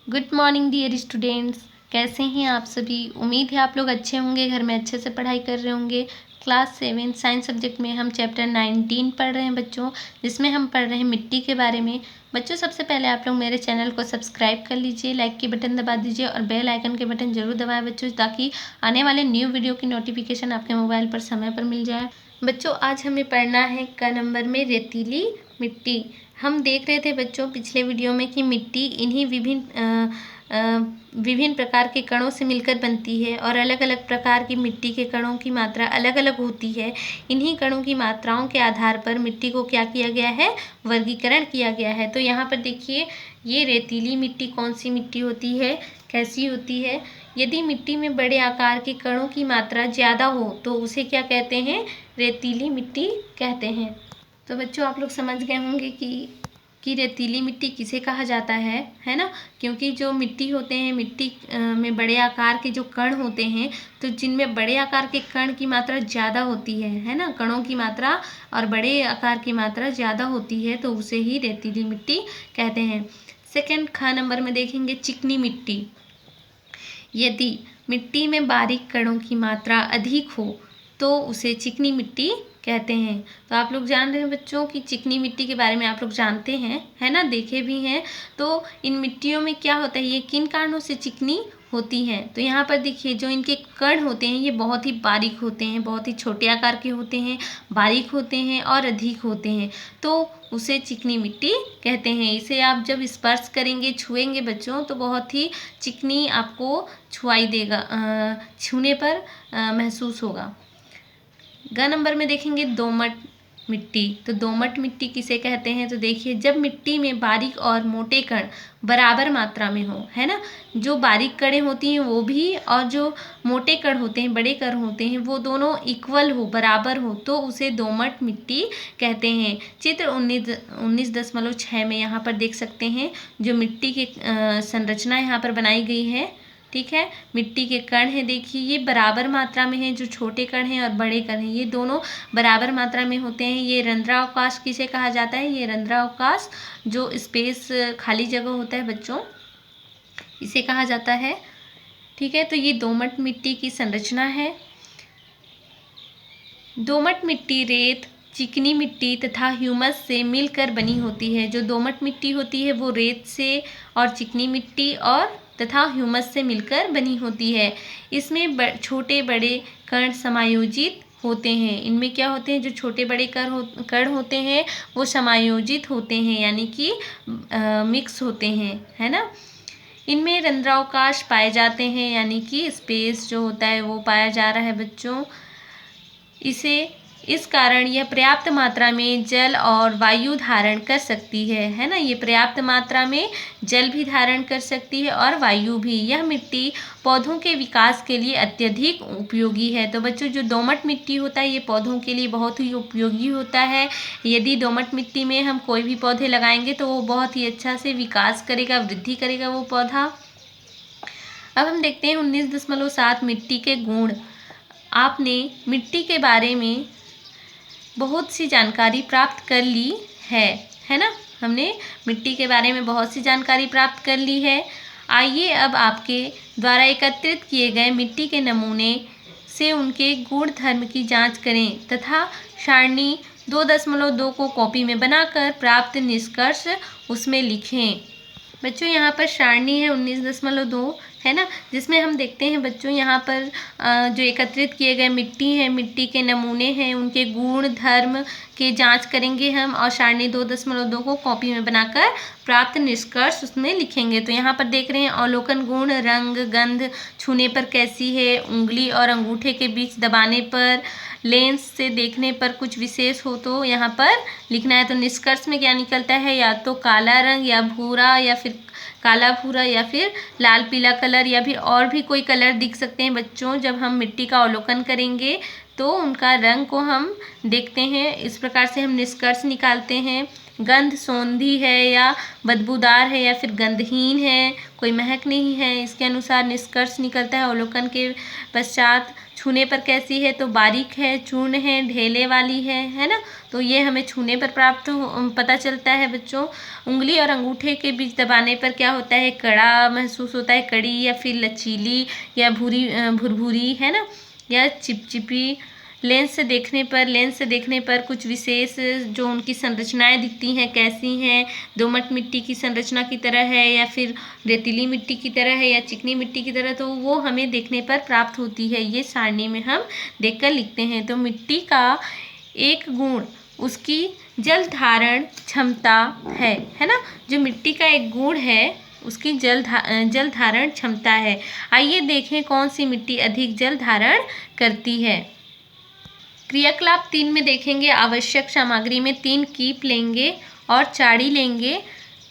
Good morning dear students. कैसे हैं आप सभी। उम्मीद है आप लोग अच्छे होंगे, घर में अच्छे से पढ़ाई कर रहे होंगे। क्लास 7 साइंस सब्जेक्ट में हम चैप्टर 19 पढ़ रहे हैं बच्चों, जिसमें हम पढ़ रहे हैं मिट्टी के बारे में। बच्चों सबसे पहले आप लोग मेरे चैनल को सब्सक्राइब कर लीजिए, लाइक की बटन दबा दीजिए और बेल आइकन के बटन जरूर दबाएं बच्चों, ताकि आने वाले न्यू वीडियो की नोटिफिकेशन आपके मोबाइल पर समय पर मिल जाए। बच्चों आज हमें पढ़ना है क नंबर में रेतीली मिट्टी। हम देख रहे थे बच्चों पिछले वीडियो में कि मिट्टी इन्हीं विभिन्न प्रकार के कणों से मिलकर बनती है और अलग अलग प्रकार की मिट्टी के कणों की मात्रा अलग अलग होती है। इन्हीं कणों की मात्राओं के आधार पर मिट्टी को क्या किया गया है, वर्गीकरण किया गया है। तो यहाँ पर देखिए, ये रेतीली मिट्टी कौन सी मिट्टी होती है, कैसी होती है। यदि मिट्टी में बड़े आकार के कणों की मात्रा ज़्यादा हो तो उसे क्या कहते हैं, रेतीली मिट्टी कहते हैं। तो बच्चों आप लोग समझ गए होंगे कि रेतीली मिट्टी किसे कहा जाता है ना। क्योंकि जो मिट्टी होते हैं, मिट्टी में बड़े आकार के जो कण होते हैं, तो जिनमें बड़े आकार के कण की मात्रा ज़्यादा होती है ना, कणों की मात्रा और बड़े आकार की मात्रा ज़्यादा होती है, तो उसे ही रेतीली मिट्टी कहते हैं। सेकंड ख नंबर में देखेंगे चिकनी मिट्टी। यदि मिट्टी में बारीक कणों की मात्रा अधिक हो तो उसे चिकनी मिट्टी कहते हैं। तो आप लोग जान रहे हैं बच्चों कि चिकनी मिट्टी के बारे में आप लोग जानते हैं, है ना, देखे भी हैं। तो इन मिट्टियों में क्या होता है, ये किन कारणों से चिकनी होती हैं। तो यहाँ पर देखिए, जो इनके कण होते हैं ये बहुत ही बारीक होते हैं, बहुत ही छोटे आकार के होते हैं, बारीक होते हैं और अधिक होते हैं, तो उसे चिकनी मिट्टी कहते हैं। इसे आप जब स्पर्श करेंगे, छुएंगे बच्चों, तो बहुत ही चिकनी आपको छुआई देगा, छूने पर महसूस होगा। ग नंबर में देखेंगे दोमट मिट्टी। तो दोमट मिट्टी किसे कहते हैं, तो देखिए, जब मिट्टी में बारीक और मोटे कण बराबर मात्रा में हो, है ना, जो बारीक कणें होती हैं वो भी और जो मोटे कण होते हैं, बड़े कण होते हैं, वो दोनों इक्वल हो, बराबर हो, तो उसे दोमट मिट्टी कहते हैं। चित्र 19.6 में यहाँ पर देख सकते हैं जो मिट्टी की संरचना यहाँ पर बनाई गई है। ठीक है, मिट्टी के कण हैं, देखिए ये बराबर मात्रा में हैं, जो छोटे कण हैं और बड़े कण हैं ये दोनों बराबर मात्रा में होते हैं। ये रंध्रावकाश किसे कहा जाता है, ये रंध्रावकाश जो स्पेस खाली जगह होता है बच्चों, इसे कहा जाता है। ठीक है, तो ये दोमट मिट्टी की संरचना है। दोमट मिट्टी रेत, चिकनी मिट्टी तथा ह्यूमस से मिलकर बनी होती है। जो दोमट मिट्टी होती है वो रेत से और चिकनी मिट्टी और तथा ह्यूमस से मिलकर बनी होती है। इसमें छोटे बड़े कण समायोजित होते हैं। इनमें क्या होते हैं, जो छोटे बड़े कण होते हैं वो समायोजित होते हैं, यानी कि मिक्स होते हैं, है ना। इनमें रंध्रावकाश पाए जाते हैं, यानी कि स्पेस जो होता है वो पाया जा रहा है बच्चों। इस कारण यह पर्याप्त मात्रा में जल और वायु धारण कर सकती है ना। ये पर्याप्त मात्रा में जल भी धारण कर सकती है और वायु भी। यह मिट्टी पौधों के विकास के लिए अत्यधिक उपयोगी है। तो बच्चों, जो दोमट मिट्टी होता है ये पौधों के लिए बहुत ही उपयोगी होता है। यदि दोमट मिट्टी में हम कोई भी पौधे लगाएंगे तो वो बहुत ही अच्छा से विकास करेगा, वृद्धि करेगा वो पौधा। अब हम देखते हैं 19.7 मिट्टी के गुण। आपने मिट्टी के बारे में बहुत सी जानकारी प्राप्त कर ली है ना। हमने मिट्टी के बारे में बहुत सी जानकारी प्राप्त कर ली है। आइए अब आपके द्वारा एकत्रित किए गए मिट्टी के नमूने से उनके गुण धर्म की जांच करें तथा सारणी 2.2 को कॉपी में बनाकर प्राप्त निष्कर्ष उसमें लिखें। बच्चों यहाँ पर सारणी है 19.2, है ना, जिसमें हम देखते हैं बच्चों यहाँ पर जो एकत्रित किए गए मिट्टी है, मिट्टी के नमूने हैं, उनके गुण धर्म के जांच करेंगे हम और सारणी 2.2 को कॉपी में बनाकर प्राप्त निष्कर्ष उसमें लिखेंगे। तो यहाँ पर देख रहे हैं अवलोकन गुण, रंग, गंध, छूने पर कैसी है, उंगली और अंगूठे के बीच दबाने पर, लेंस से देखने पर कुछ विशेष हो तो यहाँ पर लिखना है। तो निष्कर्ष में क्या निकलता है, या तो काला रंग या भूरा या फिर काला भूरा या फिर लाल पीला कलर या फिर और भी कोई कलर दिख सकते हैं बच्चों। जब हम मिट्टी का अवलोकन करेंगे तो उनका रंग को हम देखते हैं, इस प्रकार से हम निष्कर्ष निकालते हैं। गंध सौंधी है या बदबूदार है या फिर गंधहीन है, कोई महक नहीं है, इसके अनुसार निष्कर्ष निकलता है अवलोकन के पश्चात। छूने पर कैसी है, तो बारीक है, चूर्ण है, ढेले वाली है ना। तो ये हमें छूने पर पता चलता है बच्चों। उंगली और अंगूठे के बीच दबाने पर क्या होता है, कड़ा महसूस होता है, कड़ी या फिर लचीली या भुरभुरी है ना, या चिपचिपी। लेंस से देखने पर कुछ विशेष जो उनकी संरचनाएं दिखती हैं कैसी हैं, दोमट मिट्टी की संरचना की तरह है या फिर रेतीली मिट्टी की तरह है या चिकनी मिट्टी की तरह, तो वो हमें देखने पर प्राप्त होती है। ये सारणी में हम देखकर लिखते हैं। तो मिट्टी का एक गुण उसकी जल धारण क्षमता है ना। जो मिट्टी का एक गुण है उसकी जल धारण क्षमता है। आइए देखें कौन सी मिट्टी अधिक जल धारण करती है। क्रियाकलाप 3 में देखेंगे, आवश्यक सामग्री में 3 कीप लेंगे और चाड़ी लेंगे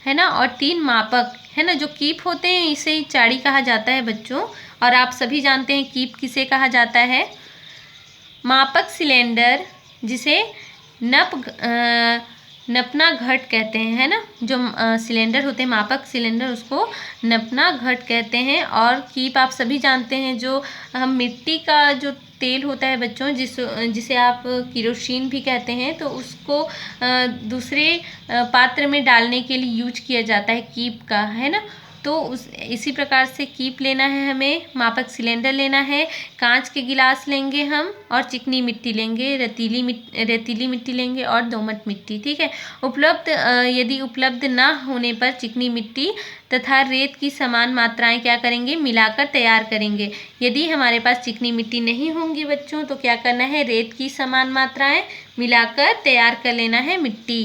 है ना, और 3 मापक है ना। जो कीप होते हैं इसे ही चाड़ी कहा जाता है बच्चों, और आप सभी जानते हैं कीप किसे कहा जाता है। मापक सिलेंडर जिसे नपना घट कहते हैं है ना। जो सिलेंडर होते हैं मापक सिलेंडर उसको नपना घट कहते हैं। और कीप आप सभी जानते हैं, जो हम मिट्टी का जो तेल होता है बच्चों, जिसे आप केरोसिन भी कहते हैं, तो उसको दूसरे पात्र में डालने के लिए यूज किया जाता है कीप का है ना। तो इसी प्रकार से कीप लेना है हमें, मापक सिलेंडर लेना है, कांच के गिलास लेंगे हम, और चिकनी मिट्टी लेंगे, रेतीली मिट्टी लेंगे और दोमट मिट्टी। ठीक है। यदि उपलब्ध ना होने पर चिकनी मिट्टी तथा रेत की समान मात्राएं क्या करेंगे, मिलाकर तैयार करेंगे। यदि हमारे पास चिकनी मिट्टी नहीं होंगी बच्चों तो क्या करना है, रेत की समान मात्राएं मिलाकर तैयार कर लेना है मिट्टी।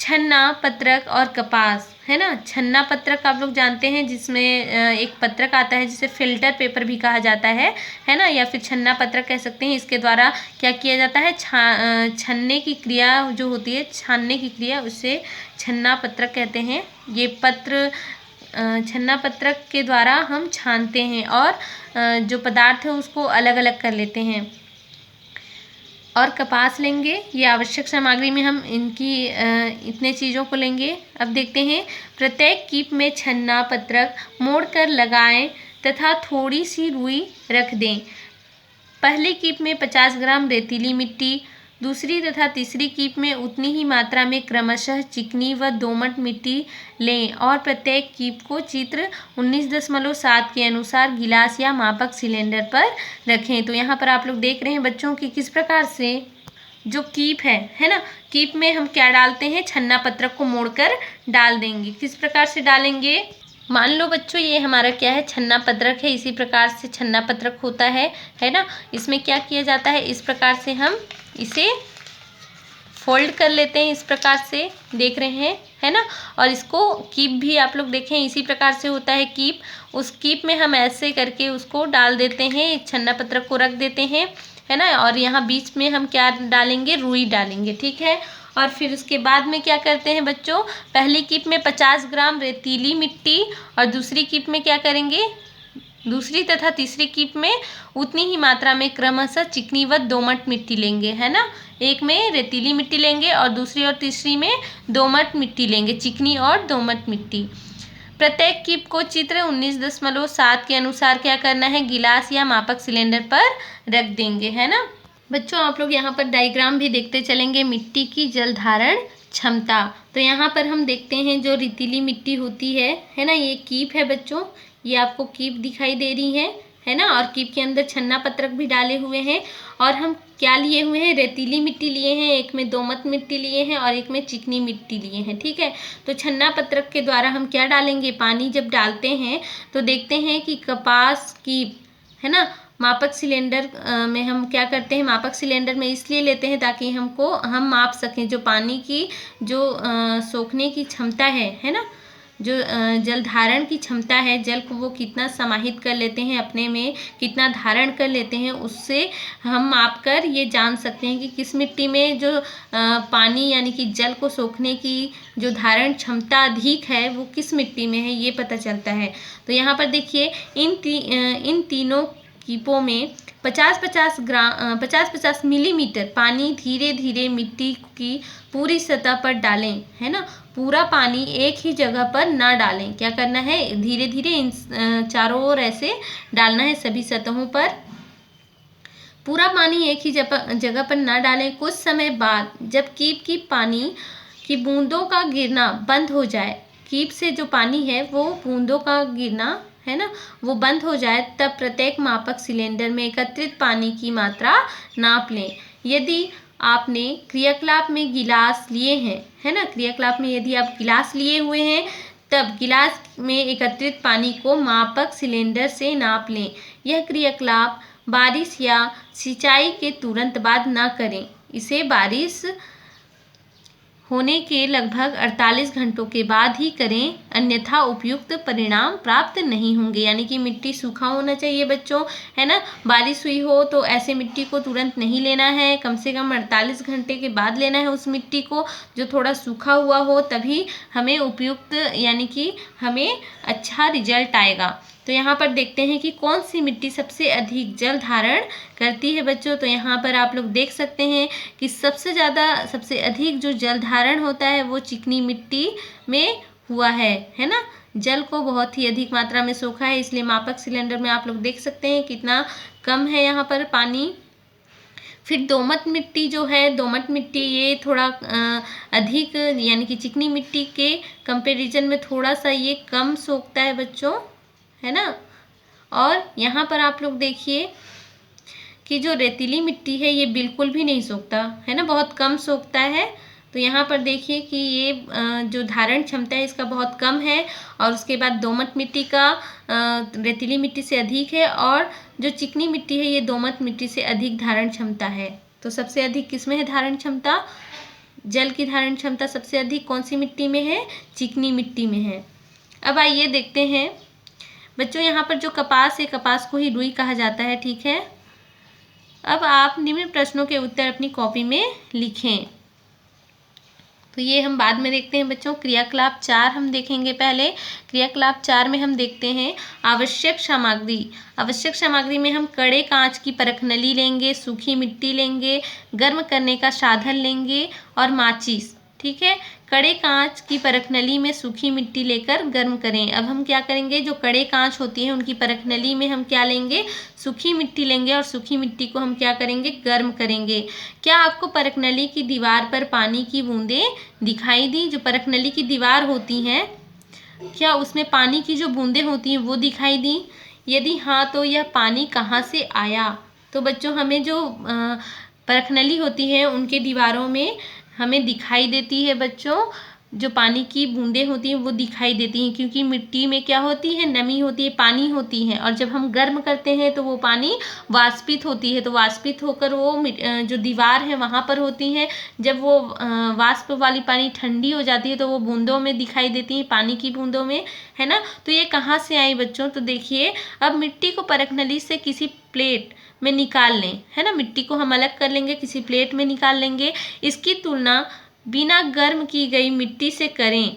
छन्ना, पत्रक और कपास है ना। छन्ना पत्रक आप लोग जानते हैं, जिसमें एक पत्रक आता है जिसे फिल्टर पेपर भी कहा जाता है ना, या फिर छन्ना पत्रक कह सकते हैं। इसके द्वारा क्या किया जाता है, छन्ने की क्रिया जो होती है, छानने की क्रिया, उसे छन्ना पत्रक कहते हैं। ये छन्ना पत्रक के द्वारा हम छानते हैं और जो पदार्थ है उसको अलग अलग कर लेते हैं। और कपास लेंगे, ये आवश्यक सामग्री में हम इतने चीज़ों को लेंगे। अब देखते हैं, प्रत्येक कीप में छन्ना पत्रक मोड़कर लगाएं तथा थोड़ी सी रुई रख दें। पहली कीप में 50 ग्राम रेतीली मिट्टी, दूसरी तथा तीसरी कीप में उतनी ही मात्रा में क्रमशः चिकनी व दोमट मिट्टी लें और प्रत्येक कीप को चित्र 19.7 के अनुसार गिलास या मापक सिलेंडर पर रखें। तो यहाँ पर आप लोग देख रहे हैं बच्चों कि किस प्रकार से जो कीप है ना, कीप में हम क्या डालते हैं, छन्ना पत्रक को मोड़कर डाल देंगे। किस प्रकार से डालेंगे, मान लो बच्चों ये हमारा क्या है, छन्ना पत्रक है। इसी प्रकार से छन्ना पत्रक होता है ना। इसमें क्या किया जाता है, इस प्रकार से हम इसे फोल्ड कर लेते हैं, इस प्रकार से देख रहे हैं है ना। और इसको कीप भी आप लोग देखें इसी प्रकार से होता है कीप। उस कीप में हम ऐसे करके उसको डाल देते हैं, छन्ना पत्रक को रख देते हैं है ना। और यहाँ बीच में हम क्या डालेंगे, रुई डालेंगे। ठीक है। और फिर उसके बाद में क्या करते हैं बच्चों, पहली कीप में 50 ग्राम रेतीली मिट्टी और दूसरी कीप में क्या करेंगे, दूसरी तथा तीसरी कीप में उतनी ही मात्रा में क्रमशः चिकनी व दोमट मिट्टी लेंगे है ना। एक में रेतीली मिट्टी लेंगे और दूसरी और तीसरी में दोमट मिट्टी लेंगे, चिकनी और दोमट मिट्टी। प्रत्येक कीप को चित्र 19.7 के अनुसार क्या करना है, गिलास या मापक सिलेंडर पर रख देंगे है ना। बच्चों आप लोग यहाँ पर डायग्राम भी देखते चलेंगे, मिट्टी की जल धारण क्षमता। तो यहाँ पर हम देखते हैं जो रेतीली मिट्टी होती है ना, ये कीप है बच्चों, ये आपको कीप दिखाई दे रही है ना। और कीप के अंदर छन्ना पत्रक भी डाले हुए हैं। और हम क्या लिए हुए हैं, रेतीली मिट्टी लिए हैं, एक में दोमट मिट्टी लिए हैं और एक में चिकनी मिट्टी लिए हैं। ठीक है। तो छन्ना पत्रक के द्वारा हम क्या डालेंगे, पानी जब डालते हैं तो देखते हैं कि कपास कीप है ना, मापक सिलेंडर में हम क्या करते हैं, मापक सिलेंडर में इसलिए लेते हैं ताकि हम माप सकें जो पानी की जो सोखने की क्षमता है ना, जो जल धारण की क्षमता है, जल को वो कितना समाहित कर लेते हैं अपने में, कितना धारण कर लेते हैं, उससे हम माप कर ये जान सकते हैं कि किस मिट्टी में जो पानी यानी कि जल को सोखने की जो धारण क्षमता अधिक है वो किस मिट्टी में है, ये पता चलता है। तो यहाँ पर देखिए इन तीनों कीपों में 50-50 मिलीमीटर पानी धीरे धीरे मिट्टी की पूरी सतह पर डालें, है ना। पूरा पानी एक ही जगह पर ना डालें, क्या करना है, धीरे धीरे इन चारों ओर ऐसे डालना है सभी सतहों पर। पूरा पानी एक ही जगह पर ना डालें। कुछ समय बाद जब कीप की पानी की बूंदों का गिरना बंद हो जाए, कीप से जो पानी है वो बूंदों का गिरना, है ना, वो बंद हो जाए, तब प्रत्येक मापक सिलेंडर में एकत्रित पानी की मात्रा नाप लें। यदि आपने क्रियाकलाप में गिलास लिए हैं, है ना, क्रियाकलाप में यदि आप गिलास लिए हुए हैं, तब गिलास में एकत्रित पानी को मापक सिलेंडर से नाप लें। यह क्रियाकलाप बारिश या सिंचाई के तुरंत बाद ना करें। इसे बारिश होने के लगभग 48 घंटों के बाद ही करें, अन्यथा उपयुक्त परिणाम प्राप्त नहीं होंगे। यानी कि मिट्टी सूखा होना चाहिए बच्चों, है ना। बारिश हुई हो तो ऐसे मिट्टी को तुरंत नहीं लेना है, कम से कम 48 घंटे के बाद लेना है उस मिट्टी को, जो थोड़ा सूखा हुआ हो, तभी हमें उपयुक्त यानी कि हमें अच्छा रिजल्ट आएगा। तो यहाँ पर देखते हैं कि कौन सी मिट्टी सबसे अधिक जल धारण करती है बच्चों। तो यहाँ पर आप लोग देख सकते हैं कि सबसे अधिक जो जल धारण होता है वो चिकनी मिट्टी में हुआ है ना। जल को बहुत ही अधिक मात्रा में सोखा है, इसलिए मापक सिलेंडर में आप लोग देख सकते हैं कितना कम है यहाँ पर पानी। फिर दोमट मिट्टी जो है, दोमट मिट्टी ये थोड़ा अधिक यानी कि चिकनी मिट्टी के कंपैरिजन में थोड़ा सा ये कम सोखता है बच्चों, है ना। और यहाँ पर आप लोग देखिए कि जो रेतीली मिट्टी है ये बिल्कुल भी नहीं सोखता, है ना, बहुत कम सोखता है। तो यहाँ पर देखिए कि ये जो धारण क्षमता है इसका बहुत कम है, और उसके बाद दोमट मिट्टी का रेतीली मिट्टी से अधिक है, और जो चिकनी मिट्टी है ये दोमट मिट्टी से अधिक धारण क्षमता है। तो सबसे अधिक किसमें है धारण क्षमता, जल की धारण क्षमता सबसे अधिक कौन सी मिट्टी में है, चिकनी मिट्टी में है। अब आइए देखते हैं बच्चों, यहाँ पर जो कपास है, कपास को ही रुई कहा जाता है, ठीक है। अब आप निम्न प्रश्नों के उत्तर अपनी कॉपी में लिखें। तो ये हम बाद में देखते हैं बच्चों। क्रियाकलाप 4 हम देखेंगे पहले। क्रियाकलाप 4 में हम देखते हैं आवश्यक सामग्री। आवश्यक सामग्री में हम कड़े कांच की परखनली लेंगे, सूखी मिट्टी लेंगे, गर्म करने का साधन लेंगे और माचिस, ठीक है। कड़े कांच की परखनली में सूखी मिट्टी लेकर गर्म करें। अब हम क्या करेंगे, जो कड़े कांच होती है उनकी परखनली में हम क्या लेंगे, सूखी मिट्टी लेंगे, और सूखी मिट्टी को हम क्या करेंगे, गर्म करेंगे। क्या आपको परखनली की दीवार पर पानी की बूंदें दिखाई दी? जो परखनली की दीवार होती हैं, क्या उसमें पानी की जो बूंदें होती हैं वो दिखाई दी? यदि हाँ तो यह पानी कहाँ से आया? तो बच्चों हमें जो परखनली होती है उनके दीवारों में हमें दिखाई देती है बच्चों, जो पानी की बूंदें होती हैं वो दिखाई देती हैं, क्योंकि मिट्टी में क्या होती है, नमी होती है, पानी होती है, और जब हम गर्म करते हैं तो वो पानी वाष्पित होती है, तो वाष्पित होकर वो जो दीवार है वहाँ पर होती है। जब वो वाष्प वाली पानी ठंडी हो जाती है तो वो बूंदों में दिखाई देती है, पानी की बूंदों में, है ना। तो ये कहाँ से आई बच्चों? तो देखिए, अब मिट्टी को परखनली से किसी प्लेट में निकाल लें, है ना, मिट्टी को हम अलग कर लेंगे, किसी प्लेट में निकाल लेंगे। इसकी तुलना बिना गर्म की गई मिट्टी से करें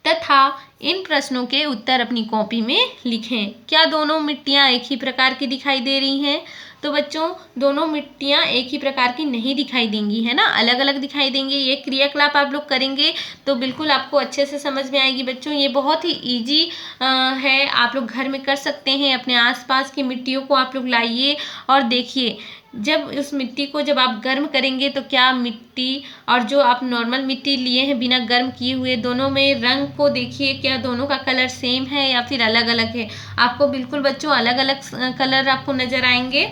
तथा इन प्रश्नों के उत्तर अपनी कॉपी में लिखें। क्या दोनों मिट्टियाँ एक ही प्रकार की दिखाई दे रही हैं? तो बच्चों दोनों मिट्टियाँ एक ही प्रकार की नहीं दिखाई देंगी, है ना, अलग अलग दिखाई देंगी। ये क्रियाकलाप आप लोग करेंगे तो बिल्कुल आपको अच्छे से समझ में आएगी बच्चों। ये बहुत ही ईजी है, आप लोग घर में कर सकते हैं। अपने आसपास की मिट्टियों को आप लोग लाइए और देखिए, जब उस मिट्टी को जब आप गर्म करेंगे तो क्या मिट्टी और जो आप नॉर्मल मिट्टी लिए हैं बिना गर्म किए हुए, दोनों में रंग को देखिए, क्या दोनों का कलर सेम है या फिर अलग अलग है? आपको बिल्कुल बच्चों अलग अलग कलर आपको नजर आएंगे।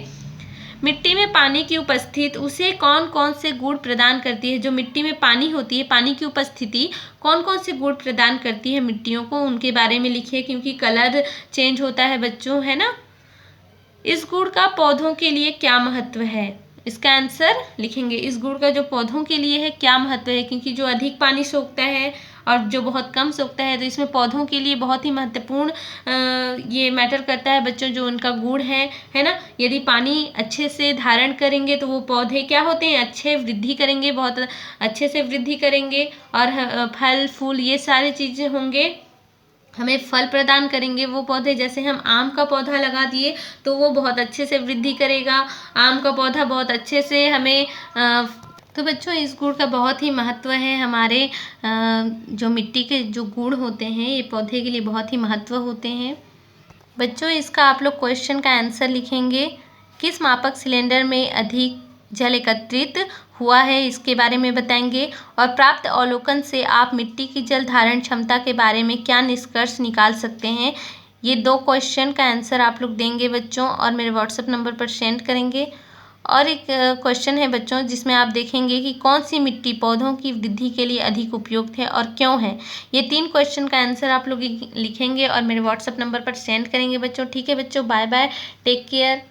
मिट्टी में पानी की उपस्थिति उसे कौन कौन से गुण प्रदान करती है? जो मिट्टी में पानी होती है, पानी की उपस्थिति कौन कौन से गुण प्रदान करती है मिट्टियों को, उनके बारे में लिखिए, क्योंकि कलर चेंज होता है बच्चों, है ना। इस गुण का पौधों के लिए क्या महत्व है? इसका आंसर लिखेंगे, इस गुण का जो पौधों के लिए है क्या महत्व है, क्योंकि जो अधिक पानी सोखता है और जो बहुत कम सोखता है, तो इसमें पौधों के लिए बहुत ही महत्वपूर्ण ये मैटर करता है बच्चों, जो उनका गुण है ना। यदि पानी अच्छे से धारण करेंगे तो वो पौधे क्या होते हैं, अच्छे वृद्धि करेंगे, बहुत अच्छे से वृद्धि करेंगे, और फल फूल ये सारी चीज़ें होंगे। हमें फल प्रदान करेंगे वो पौधे। जैसे हम आम का पौधा लगा दिए तो वो बहुत अच्छे से वृद्धि करेगा, आम का पौधा बहुत अच्छे से हमें तो बच्चों इस गुण का बहुत ही महत्व है। हमारे जो मिट्टी के जो गुण होते हैं ये पौधे के लिए बहुत ही महत्व होते हैं। बच्चों इसका आप लोग क्वेश्चन का आंसर लिखेंगे। किस मापक सिलेंडर में अधिक जल एकत्रित हुआ है इसके बारे में बताएंगे, और प्राप्त अवलोकन से आप मिट्टी की जल धारण क्षमता के बारे में क्या निष्कर्ष निकाल सकते हैं। ये 2 क्वेश्चन का आंसर आप लोग देंगे बच्चों और मेरे व्हाट्सएप नंबर पर सेंड करेंगे। और एक क्वेश्चन है बच्चों जिसमें आप देखेंगे कि कौन सी मिट्टी पौधों की वृद्धि के लिए अधिक उपयुक्त है और क्यों है। ये 3 क्वेश्चन का आंसर आप लोग लिखेंगे और मेरे व्हाट्सएप नंबर पर सेंड करेंगे बच्चों। ठीक है बच्चों, बाय बाय, टेक केयर।